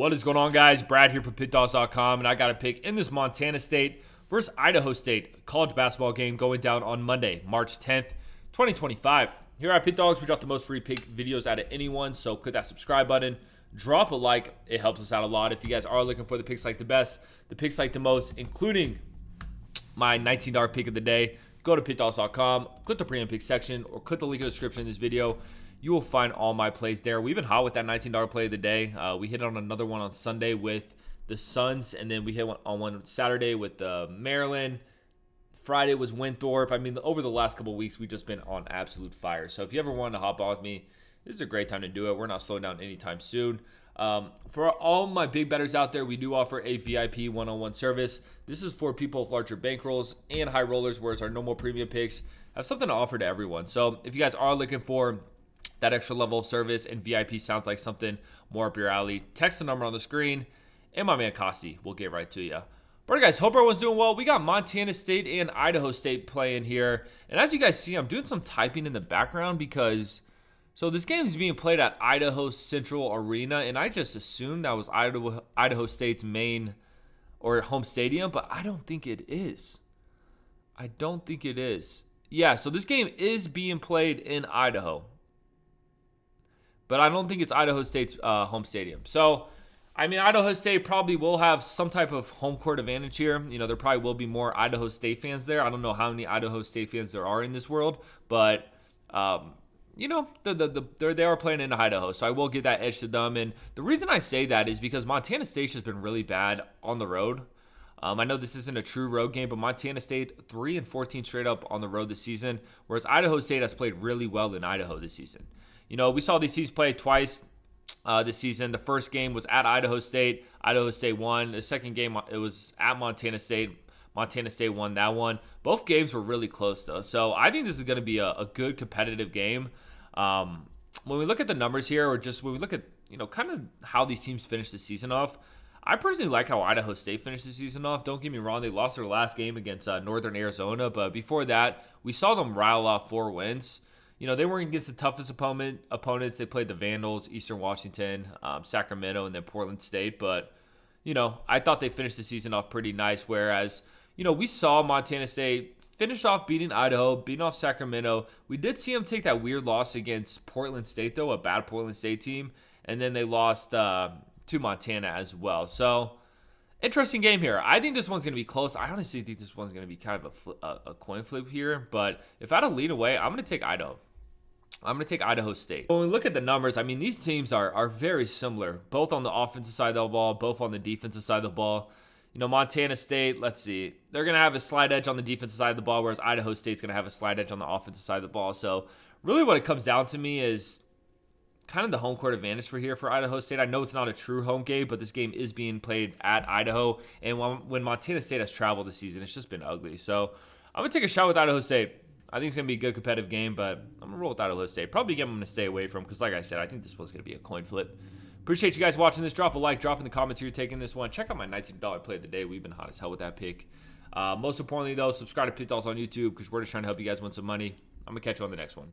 What is going on, guys? Brad here from Pickdawgz.com, and I got a pick in this Montana State versus Idaho State college basketball game going down on Monday, March 10th, 2025. Here at Pickdawgz, we drop the most free pick videos out of anyone, so click that subscribe button, drop a like. It helps us out a lot. If you guys are looking for the picks like the best, the picks like the most, including my $19 pick of the day, go to Pickdawgz.com, click the premium pick section, or click the link in the description in this video. You will find all my plays there. We've been hot with that $19 play of the day. We hit on another one on Sunday with the Suns, and then we hit on one Saturday with Maryland. Friday was Winthrop. I mean, over the last couple of weeks, we've just been on absolute fire. So if you ever wanted to hop on with me, this is a great time to do it. We're not slowing down anytime soon. For all my big bettors out there, we do offer a VIP one-on-one service. This is for people with larger bankrolls and high rollers, whereas our normal premium picks have something to offer to everyone. So if you guys are looking for that extra level of service and VIP sounds like something more up your alley, text the number on the screen, and my man Costi will get right to you. But guys, hope everyone's doing well. We got Montana State and Idaho State playing here. And as you guys see, I'm doing some typing in the background because this game is being played at Idaho Central Arena, and I just assumed that was Idaho State's main or home stadium, but I don't think it is. Yeah, so this game is being played in Idaho, but I don't think it's Idaho State's home stadium. So, I mean, Idaho State probably will have some type of home court advantage here. You know, there probably will be more Idaho State fans there. I don't know how many Idaho State fans there are in this world, but you know, they are playing in Idaho, so I will give that edge to them. And the reason I say that is because Montana State has been really bad on the road. I know this isn't a true road game, but Montana State 3-14 straight up on the road this season, whereas Idaho State has played really well in Idaho this season. You know, we saw these teams play twice this season. The first game was at Idaho State. Idaho State won. The second game, it was at Montana State. Montana State won that one. Both games were really close, though. So I think this is going to be a good competitive game. When we look at the numbers here, or just when we look at, you know, kind of how these teams finish the season off, I personally like how Idaho State finished the season off. Don't get me wrong. They lost their last game against Northern Arizona. But before that, we saw them rile off 4 wins. You know, they weren't against the toughest opponents. They played the Vandals, Eastern Washington, Sacramento, and then Portland State. But, you know, I thought they finished the season off pretty nice. Whereas, you know, we saw Montana State finish off beating Idaho, beating off Sacramento. We did see them take that weird loss against Portland State, though, a bad Portland State team. And then they lost to Montana as well. So, interesting game here. I think this one's going to be close. I honestly think this one's going to be kind of a coin flip here. But if I had to lean away, I'm going to take Idaho. I'm going to take Idaho State. When we look at the numbers, I mean, these teams are very similar, both on the offensive side of the ball, both on the defensive side of the ball. You know, Montana State, let's see, they're going to have a slight edge on the defensive side of the ball, whereas Idaho State's going to have a slight edge on the offensive side of the ball. So really what it comes down to me is kind of the home court advantage for Idaho State. I know it's not a true home game, but this game is being played at Idaho. And when Montana State has traveled this season, it's just been ugly. So I'm going to take a shot with Idaho State. I think it's going to be a good competitive game, but I'm going to roll with Idaho State. Probably a game I'm going to stay away from because, like I said, I think this one's going to be a coin flip. Appreciate you guys watching this. Drop a like, drop in the comments who you're taking this one. Check out my $19 play of the day. We've been hot as hell with that pick. Most importantly, though, subscribe to Pick Dawgz on YouTube because we're just trying to help you guys win some money. I'm going to catch you on the next one.